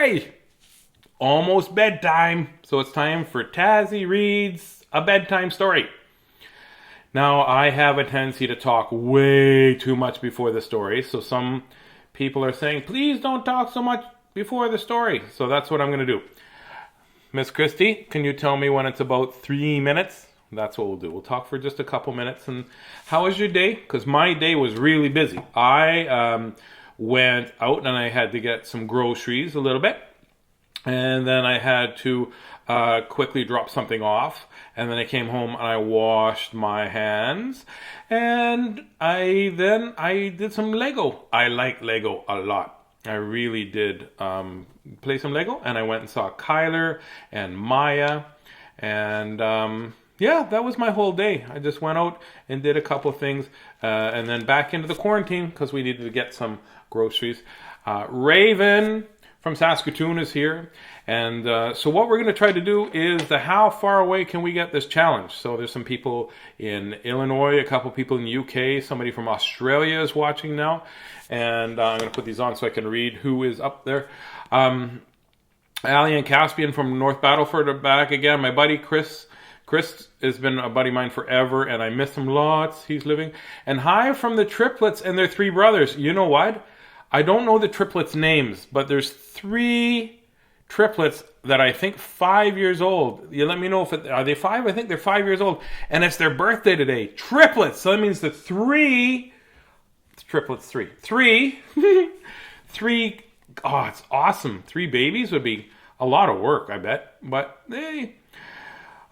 Hi! Almost bedtime, so it's time for Tazzy Reads a Bedtime Story. Now, I have a tendency to talk way too much before the story, so some people are saying, please don't talk so much before the story. So that's what I'm going to do. Miss Christie, can you tell me when it's about 3 minutes? That's what we'll do. We'll talk for just a couple minutes. And how was your day? Because my day was really busy. I went out and I had to get some groceries a little bit. And then I had to quickly drop something off. And then I came home and I washed my hands. And I did some Lego. I like Lego a lot. I really did play some Lego. And I went and saw Kyler and Maya. And yeah, that was my whole day. I just went out and did a couple things. And then back into the quarantine because we needed to get some groceries. Raven from Saskatoon is here. And so what we're going to try to do is how far away can we get this challenge. So there's some people in Illinois, a couple people in the UK, somebody from Australia is watching now. And I'm going to put these on so I can read who is up there. Ali and Caspian from North Battleford are back again. My buddy Chris has been a buddy of mine forever, and I miss him lots. He's living. And hi from the triplets and their 3 brothers. You know what? I don't know the triplets' names, but there's 3 triplets that I think 5 years old. You let me know are they 5? I think they're 5 years old, and it's their birthday today. Triplets. So that means the 3 triplets. 3. Oh, it's awesome. 3 babies would be a lot of work, I bet. But hey.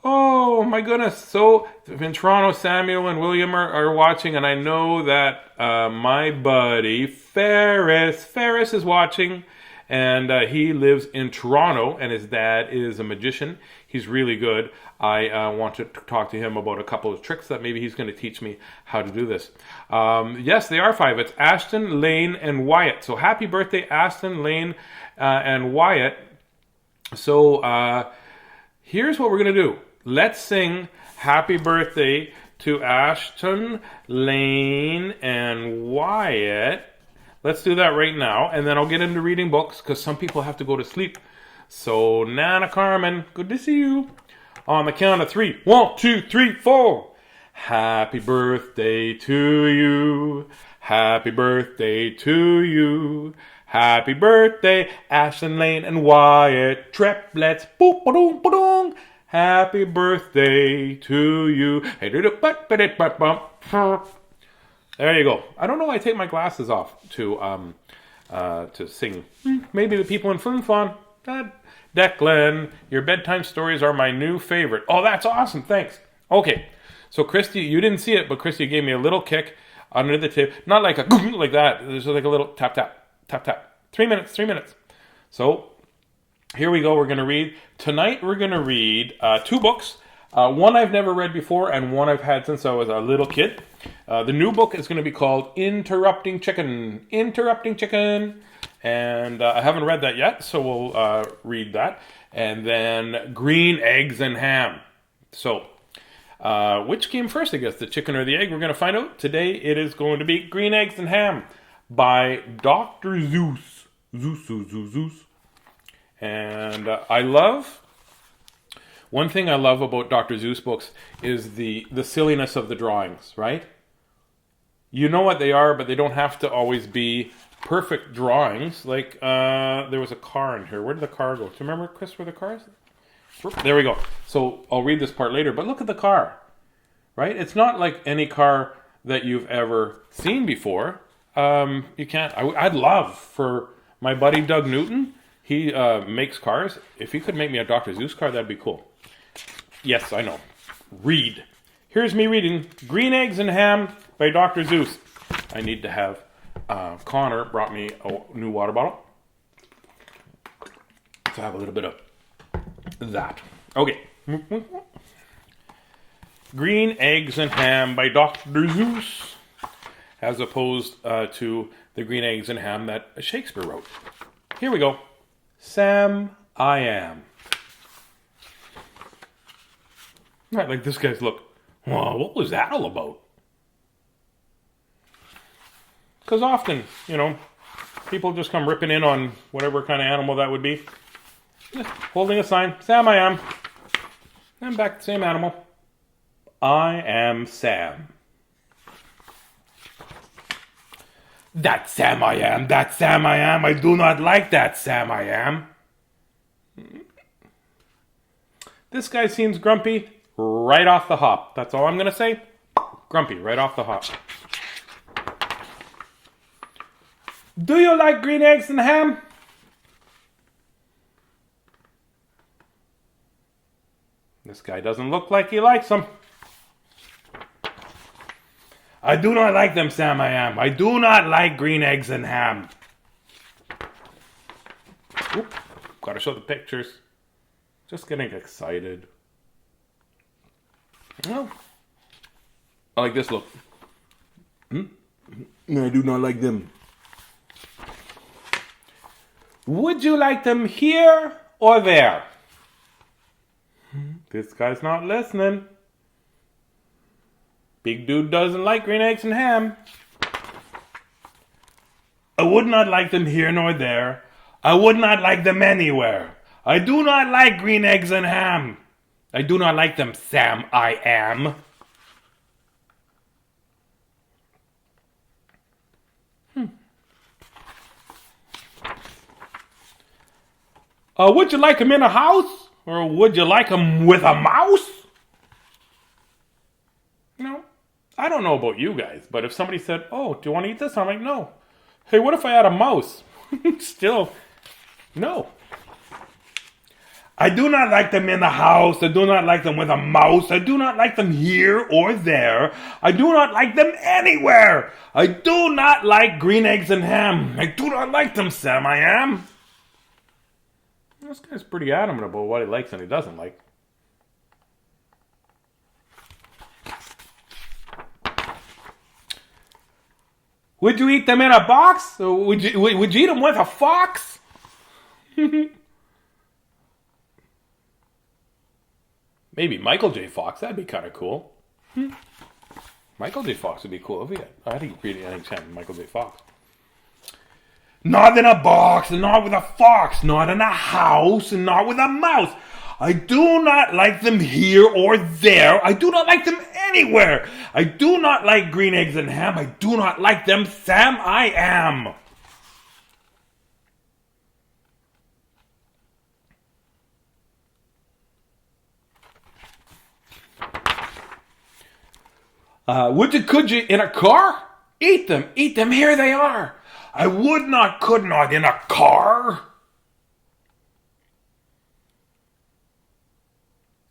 Oh my goodness. So in Toronto, Samuel and William are watching, and I know that my buddy Ferris is watching, and he lives in Toronto, and his dad is a magician. He's really good. I want to talk to him about a couple of tricks that maybe he's going to teach me how to do this. Yes, they are 5. It's Ashton, Lane, and Wyatt. So happy birthday, Ashton, Lane, and Wyatt. So here's what we're going to do. Let's sing happy birthday to Ashton, Lane, and Wyatt. Let's do that right now, and then I'll get into reading books, because some people have to go to sleep. So, Nana Carmen, good to see you. On the count of 3. 1, 2, 3, 4. Happy birthday to you. Happy birthday to you. Happy birthday, Ashton, Lane, and Wyatt. Triplets. Boop, ba-doom, ba-doom. Happy birthday to you. There you go. I don't know why I take my glasses off to sing. Maybe the people in Flin Flon. Declan, your bedtime stories are my new favorite. Oh, that's awesome. Thanks. Okay. So, Christy, you didn't see it, but Christy gave me a little kick under the tip. Not like a like that. There's like a little tap, tap, tap, tap. 3 minutes, 3 minutes. So, here we go. We're going to read. Tonight, we're going to read 2 books. One I've never read before, and one I've had since I was a little kid. The new book is going to be called Interrupting Chicken. Interrupting Chicken. And I haven't read that yet, so we'll read that. And then Green Eggs and Ham. So, which came first, I guess, the chicken or the egg? We're going to find out. Today, it is going to be Green Eggs and Ham by Dr. Seuss. Zeus. And one thing I love about Dr. Seuss books is the silliness of the drawings, right? You know what they are, but they don't have to always be perfect drawings. Like, there was a car in here. Where did the car go? Do you remember, Chris, where the car is? There we go. So I'll read this part later, but look at the car, right? It's not like any car that you've ever seen before. You can't. I'd love for my buddy Doug Newton. He makes cars. If he could make me a Dr. Seuss car, that'd be cool. Yes, I know. Read. Here's me reading Green Eggs and Ham by Dr. Seuss. I need to have Connor brought me a new water bottle. So I have a little bit of that. Okay. Green Eggs and Ham by Dr. Seuss, as opposed to the Green Eggs and Ham that Shakespeare wrote. Here we go. Sam, I am. Not like this guy's look. Wow, what was that all about? Because often, People just come ripping in on whatever kind of animal that would be. Just holding a sign. Sam, I am. I'm back, same animal. I am Sam. That Sam I am. That Sam I am. I do not like that Sam I am. This guy seems grumpy right off the hop. That's all I'm going to say. Grumpy right off the hop. Do you like green eggs and ham? This guy doesn't look like he likes them. I do not like them, Sam I am. I do not like green eggs and ham. Oop, gotta show the pictures. Just getting excited. Oh, I like this look. I do not like them. Would you like them here or there? This guy's not listening. Big dude doesn't like green eggs and ham. I would not like them here nor there. I would not like them anywhere. I do not like green eggs and ham. I do not like them, Sam I am. Would you like them in a house? Or would you like them with a mouse? No. I don't know about you guys, but if somebody said, oh, do you want to eat this? I'm like, no. Hey, what if I had a mouse? Still, no. I do not like them in the house. I do not like them with a mouse. I do not like them here or there. I do not like them anywhere. I do not like green eggs and ham. I do not like them, Sam I am. This guy's pretty adamant about what he likes and he doesn't like. Would you eat them in a box? Or would you eat them with a fox? Maybe Michael J. Fox. That'd be kind of cool. Michael J. Fox would be cool if he had. I think really Michael J. Fox. Not in a box, and not with a fox. Not in a house, and not with a mouse. I do not like them here or there. I do not like them anywhere. I do not like green eggs and ham. I do not like them, Sam I am. Could you, in a car? Eat them, here they are. I would not, could not, in a car.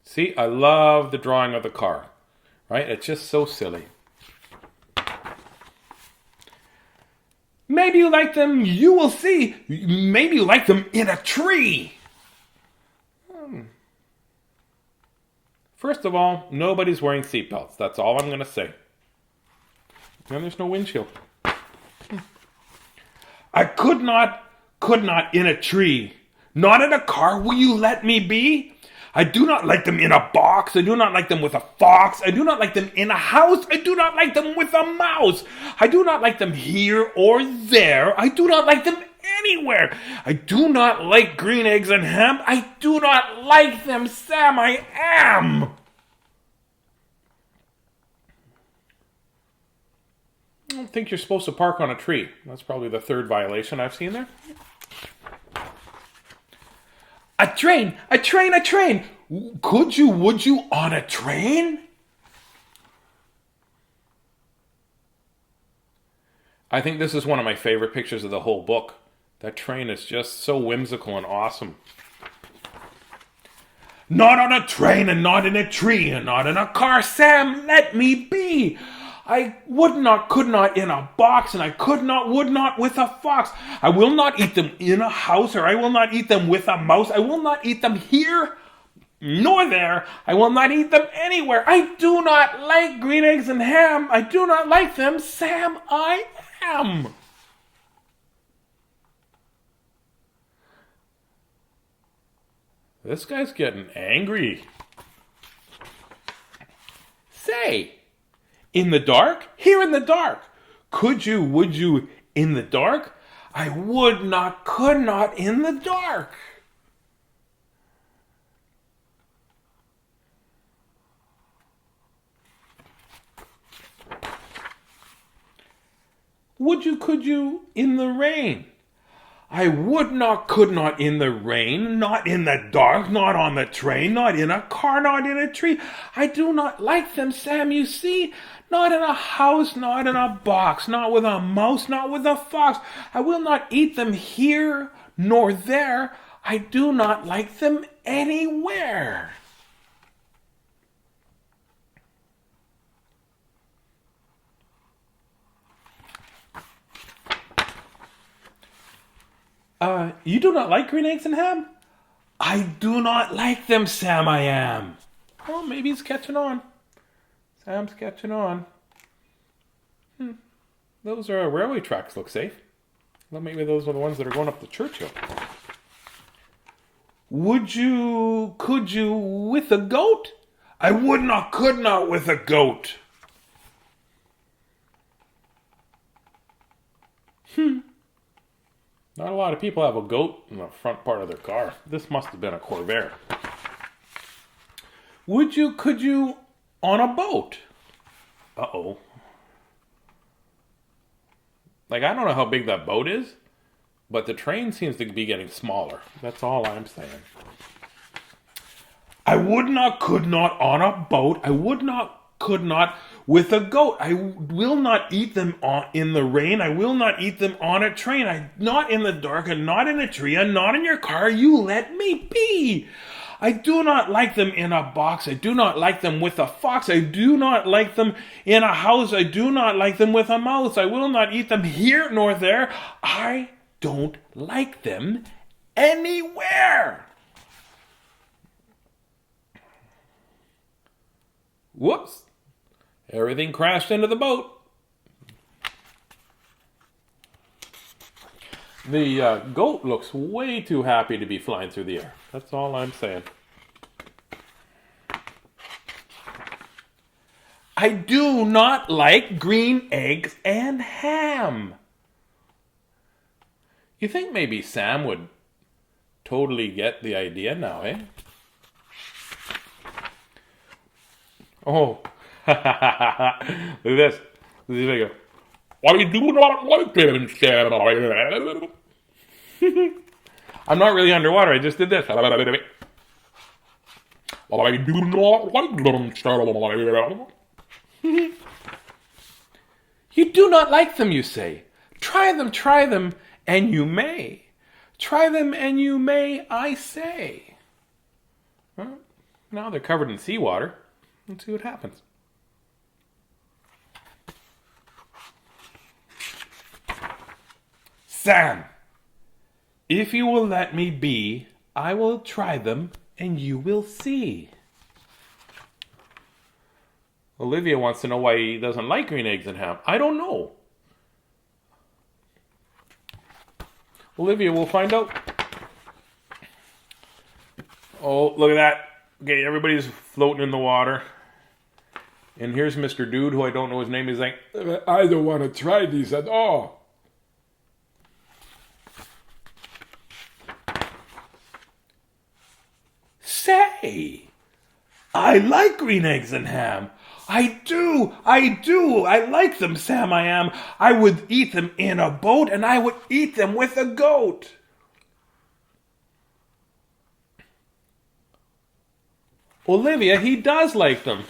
See, I love the drawing of the car, right? It's just so silly. Maybe you like them, you will see. Maybe you like them in a tree. First of all, nobody's wearing seatbelts. That's all I'm going to say. And there's no windshield. I could not in a tree. Not in a car. Will you let me be? I do not like them in a box. I do not like them with a fox. I do not like them in a house. I do not like them with a mouse. I do not like them here or there. I do not like them anywhere. I do not like green eggs and ham. I do not like them, Sam I am. I don't think you're supposed to park on a tree. That's probably the third violation I've seen there. A train. Would you on a train? I think this is one of my favorite pictures of the whole book. That train is just so whimsical and awesome. Not on a train and not in a tree and not in a car. Sam, let me be. I would not, could not in a box, and I could not, would not with a fox. I will not eat them in a house, or I will not eat them with a mouse. I will not eat them here nor there. I will not eat them anywhere. I do not like green eggs and ham. I do not like them, Sam I am. This guy's getting angry. Say, in the dark? Here in the dark. Would you, in the dark? I would not, could not in the dark. Would you, could you in the rain? I would not, could not in the rain, not in the dark, not on the train, not in a car, not in a tree. I do not like them, Sam, you see. Not in a house, not in a box, not with a mouse, not with a fox. I will not eat them here nor there. I do not like them anywhere. You do not like green eggs and ham? I do not like them, Sam, I am. Well, maybe he's catching on. Sam's catching on. Those are railway tracks, look safe. Well, maybe those are the ones that are going up to Churchill. Would you, could you with a goat? I would not, could not with a goat. Not a lot of people have a goat in the front part of their car. This must have been a Corvair. Would you, could you on a boat? Uh-oh. Like, I don't know how big that boat is, but the train seems to be getting smaller. That's all I'm saying. I would not, could not on a boat. I would not, could not with a goat. I will not eat them in the rain. I will not eat them on a train. Not in the dark and not in a tree and not in your car. You let me be. I do not like them in a box. I do not like them with a fox. I do not like them in a house. I do not like them with a mouse. I will not eat them here nor there. I don't like them anywhere. Whoops. Everything crashed into the boat. The goat looks way too happy to be flying through the air. That's all I'm saying. I do not like green eggs and ham. You think maybe Sam would totally get the idea now, eh? Oh. Look at this. This is video. I do not like them, Sam. I'm not really underwater. I just did this. I do not like them, Sam. You do not like them, you say. Try them, and you may. Try them, and you may, I say. Well, now they're covered in seawater. Let's see what happens. Sam, if you will let me be, I will try them, and you will see. Olivia wants to know why he doesn't like green eggs and ham. I don't know. Olivia, we'll find out. Oh, look at that. Okay, everybody's floating in the water. And here's Mr. Dude, who I don't know his name. He's like, I don't want to try these at all. Say, I like green eggs and ham. I do. I like them, Sam, I am. I would eat them in a boat, and I would eat them with a goat. Olivia, he does like them.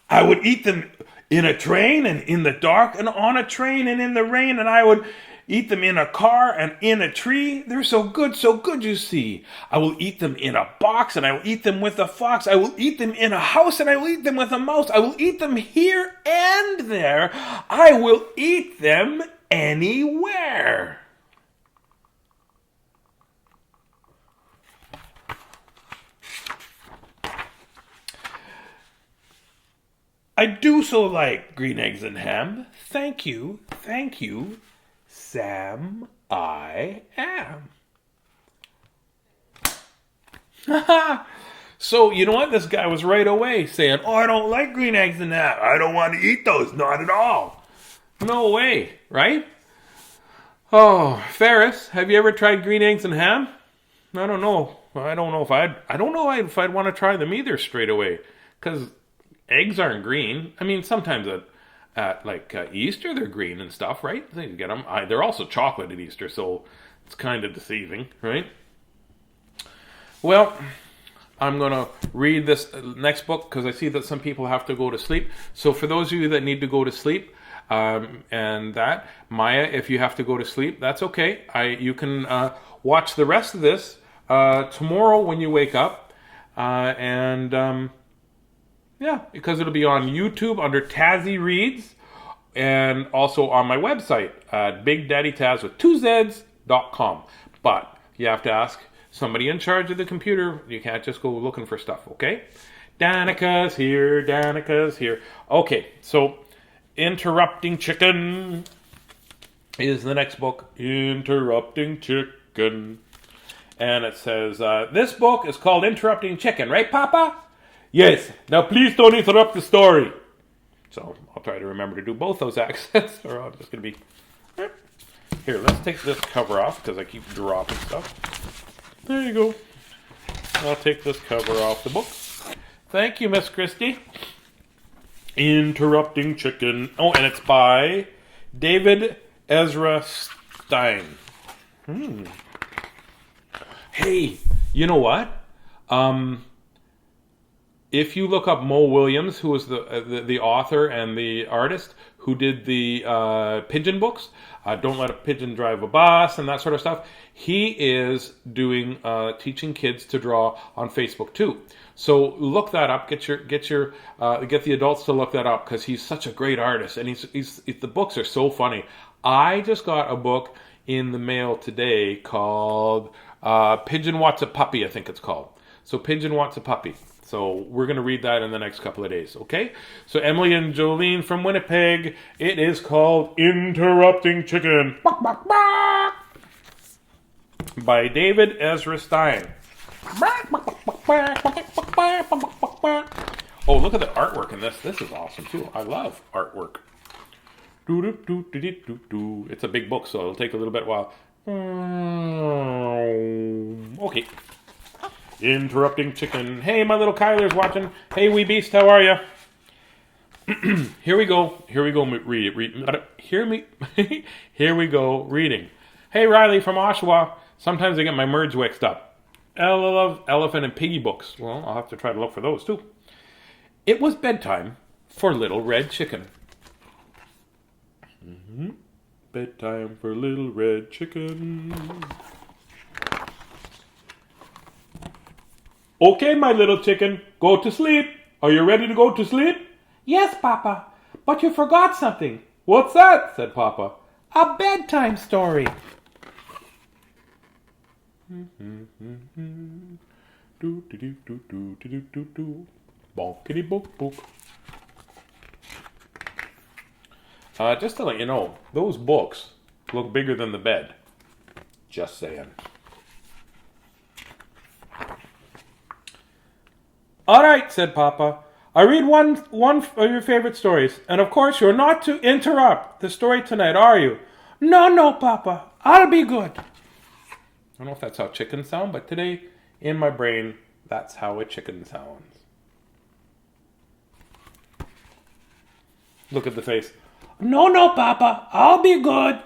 I would eat them in a train and in the dark and on a train and in the rain, and I would eat them in a car and in a tree. They're so good, you see. I will eat them in a box, and I will eat them with a fox. I will eat them in a house, and I will eat them with a mouse. I will eat them here and there. I will eat them anywhere. I do so like green eggs and ham. Thank you, Sam, I am. So, you know what? This guy was right away saying, oh, I don't like green eggs and ham. I don't want to eat those. Not at all. No way, right? Oh, Ferris, have you ever tried green eggs and ham? I don't know. I don't know if I'd want to try them either straight away, because eggs aren't green. I mean, sometimes at Easter they're green and stuff, right? So you get them. They're also chocolate at Easter, so it's kind of deceiving, right? Well, I'm going to read this next book because I see that some people have to go to sleep. So for those of you that need to go to sleep, Maya, if you have to go to sleep, that's okay. You can watch the rest of this tomorrow when you wake up. Because it'll be on YouTube under Tazzy Reads and also on my website at BigDaddyTazz with 2Zs.com. But you have to ask somebody in charge of the computer. You can't just go looking for stuff, okay? Danica's here. Okay, so Interrupting Chicken is the next book. Interrupting Chicken. And it says, this book is called Interrupting Chicken, right, Papa? Yes. Now please don't interrupt the story. So I'll try to remember to do both those accents, or I'm just going to be... Here, let's take this cover off, because I keep dropping stuff. There you go. I'll take this cover off the book. Thank you, Miss Christie. Interrupting Chicken. Oh, and it's by David Ezra Stein. Hey, you know what? If you look up Mo Williams, who was the author and the artist who did the pigeon books, Don't Let a Pigeon Drive a Bus and that sort of stuff, he is doing teaching kids to draw on Facebook too. So look that up. Get the adults to look that up because he's such a great artist and the books are so funny. I just got a book in the mail today called Pigeon Wants a Puppy, I think it's called. So Pigeon Wants a Puppy. So we're going to read that in the next couple of days, okay? So Emily and Jolene from Winnipeg, it is called Interrupting Chicken by David Ezra Stein. Oh, look at the artwork in this. This is awesome too. I love artwork. It's a big book, so it'll take a little bit while. Okay. Interrupting Chicken. Hey, my little Kyler's watching. Hey, wee beast, how are you? Here we go. Here we go. Reading. Hey, Riley from Oshawa. Sometimes I get my words mixed up. I love elephant and piggy books. Well, I'll have to try to look for those too. It was bedtime for Little Red Chicken. Bedtime for Little Red Chicken. Okay, my little chicken, go to sleep. Are you ready to go to sleep? Yes, Papa, but you forgot something. What's that? Said Papa. A bedtime story. Bonkity book book. Just to let you know, those books look bigger than the bed. Just saying. All right, said Papa. I read one of your favorite stories, and of course you're not to interrupt the story tonight, are you? No, Papa. I'll be good. I don't know if that's how chickens sound, but today, in my brain, that's how a chicken sounds. Look at the face. No, Papa. I'll be good.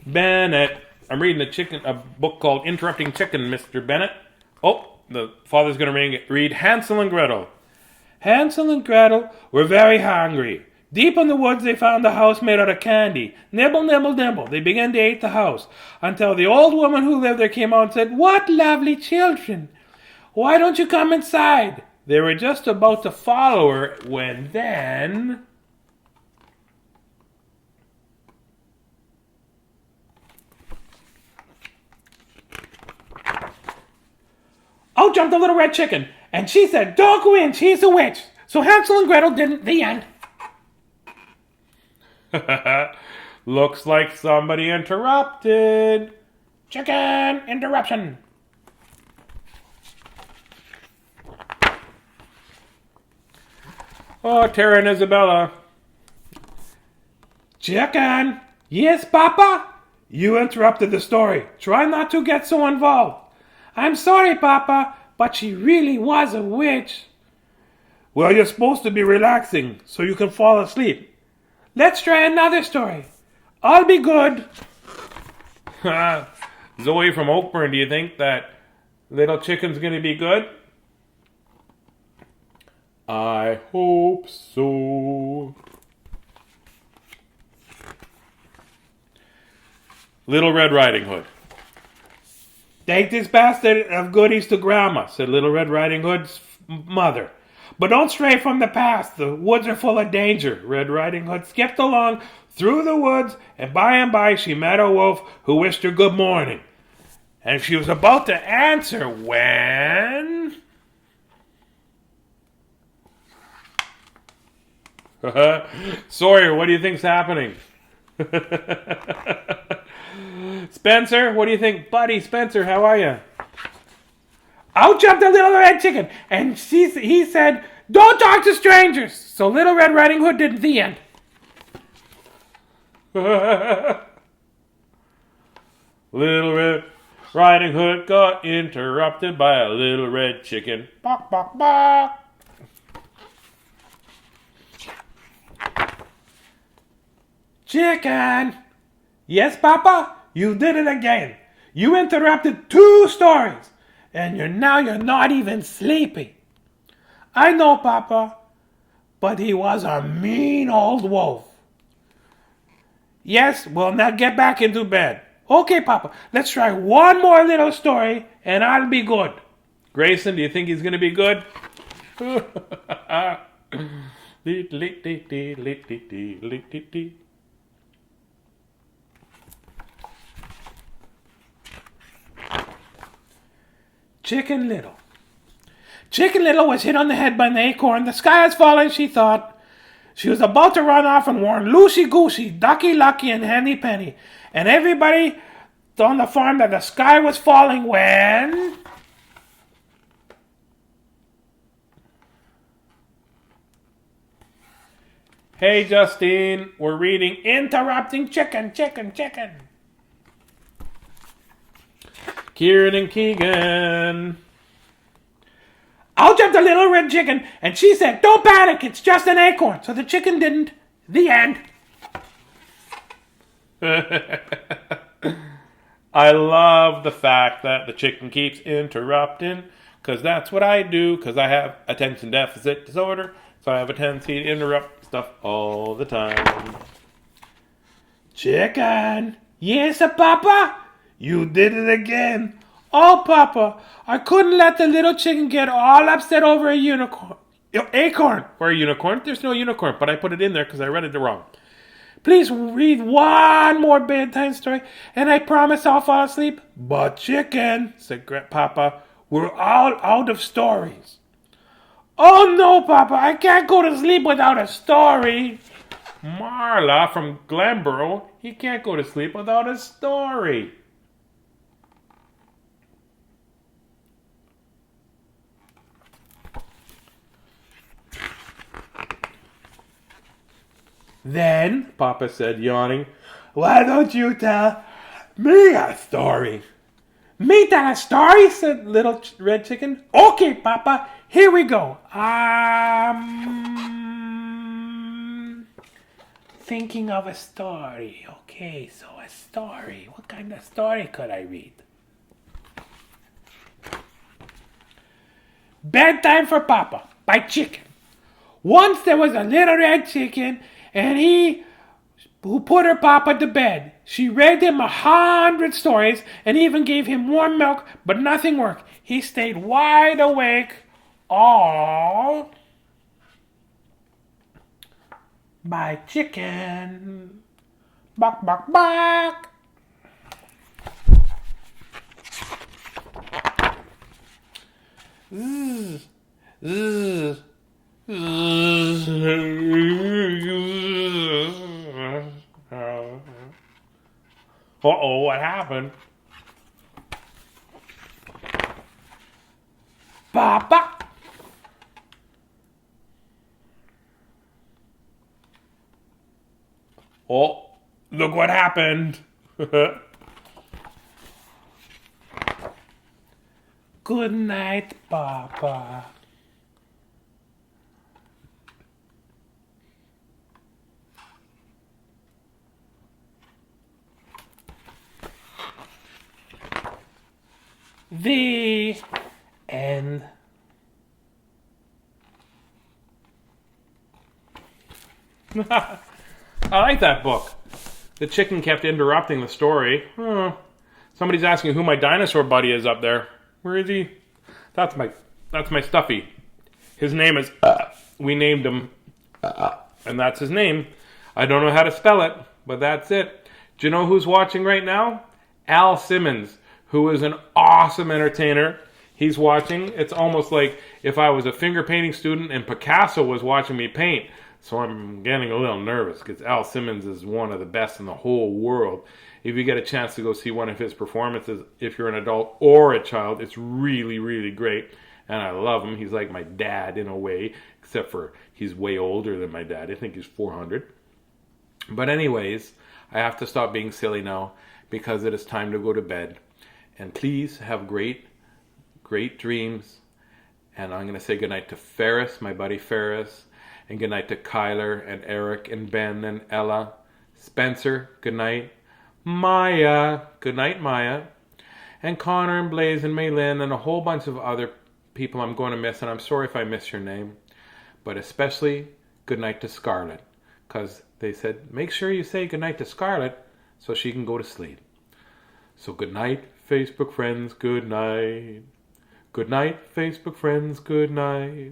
Bennett. I'm reading a book called Interrupting Chicken, Mr. Bennett. Oh, the father's going to read Hansel and Gretel. Hansel and Gretel were very hungry. Deep in the woods they found a house made out of candy. Nibble, nibble, nibble. They began to eat the house until the old woman who lived there came out and said, "What lovely children! Why don't you come inside?" They were just about to follow her when then... out jumped the little red chicken, and she said, "Don't go in, she's a witch." So Hansel and Gretel didn't. The end. Looks like somebody interrupted. Chicken interruption. Oh, Tara and Isabella. Chicken! Yes, Papa? You interrupted the story. Try not to get so involved. I'm sorry, Papa, but she really was a witch. Well, you're supposed to be relaxing so you can fall asleep. Let's try another story. I'll be good. Zoe from Oakburn, do you think that little chicken's gonna be good? I hope so. Little Red Riding Hood. Take this basket of goodies to Grandma, said Little Red Riding Hood's mother. But don't stray from the path. The woods are full of danger. Red Riding Hood skipped along through the woods, and by she met a wolf who wished her good morning. And she was about to answer when... Sawyer, what do you think's happening? Spencer, what do you think? Buddy, Spencer, how are you? Out jumped the little red chicken, and he said, don't talk to strangers. So Little Red Riding Hood did the end. Little Red Riding Hood got interrupted by a little red chicken. Bok, bok, bok. Chicken! Yes, Papa? You did it again. You interrupted 2 stories, and you're not even sleepy. I know, Papa, but he was a mean old wolf. Yes, we'll now get back into bed. Okay, Papa, let's try one more little story, and I'll be good. Grayson, do you think he's going to be good? Chicken Little. Chicken Little was hit on the head by an acorn. The sky is falling, she thought. She was about to run off and warn Lucy Goosey, Ducky Lucky, and Henny Penny, and everybody on the farm that the sky was falling when... Hey, Justine, we're reading Interrupting Chicken, Chicken, Chicken. Kieran and Keegan. Out jumped the little red chicken, and she said, don't panic, it's just an acorn. So the chicken didn't. The end. I love the fact that the chicken keeps interrupting, because that's what I do, because I have attention deficit disorder, so I have a tendency to interrupt stuff all the time. Chicken. Yes, Papa? You did it again. Oh, Papa, I couldn't let the little chicken get all upset over a unicorn. Acorn. Or a unicorn. There's no unicorn, but I put it in there because I read it wrong. Please read one more bedtime story, and I promise I'll fall asleep. But chicken, said Papa, we're all out of stories. Oh, no, Papa, I can't go to sleep without a story. Marla from Glenboro, he can't go to sleep without a story. Then, Papa said, yawning, why don't you tell me a story? Me tell a story, said Little Red Chicken. Okay, Papa, here we go. Thinking of a story. Okay, so a story. What kind of story could I read? Bedtime for Papa by Chicken. Once there was a little red chicken, and who put her papa to bed. She read him 100 stories and even gave him warm milk, but nothing worked. He stayed wide awake all by Chicken. Bok, bok, bok. Zzz, zzz. Uh-oh, what happened? Papa! Oh, look what happened. Good night, Papa. The end. I like that book. The chicken kept interrupting the story. Oh, somebody's asking who my dinosaur buddy is up there. Where is he? That's my Stuffy. His name is. We named him, and that's his name. I don't know how to spell it, but that's it. Do you know who's watching right now? Al Simmons, who is an awesome entertainer. He's watching. It's almost like if I was a finger painting student and Picasso was watching me paint. So I'm getting a little nervous because Al Simmons is one of the best in the whole world. If you get a chance to go see one of his performances, if you're an adult or a child, it's really, really great. And I love him. He's like my dad in a way, except for he's way older than my dad. I think he's 400. But anyways, I have to stop being silly now because it is time to go to bed. And please have great, great dreams. And I'm going to say goodnight to Ferris, my buddy Ferris. And good night to Kyler and Eric and Ben and Ella. Spencer, good night. Maya, good night, Maya. And Connor and Blaze and Maylin and a whole bunch of other people I'm going to miss. And I'm sorry if I miss your name. But especially good night to Scarlett. Because they said, make sure you say good night to Scarlett so she can go to sleep. So good night, Facebook friends, good night. Good night, Facebook friends, good night.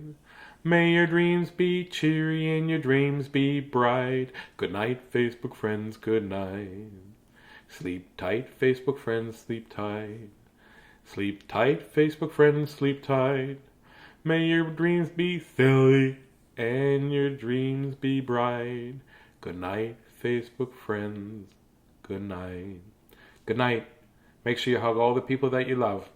May your dreams be cheery and your dreams be bright. Good night, Facebook friends, good night. Sleep tight, Facebook friends, sleep tight. Sleep tight, Facebook friends, sleep tight. May your dreams be silly and your dreams be bright. Good night, Facebook friends, good night. Good night. Make sure you hug all the people that you love.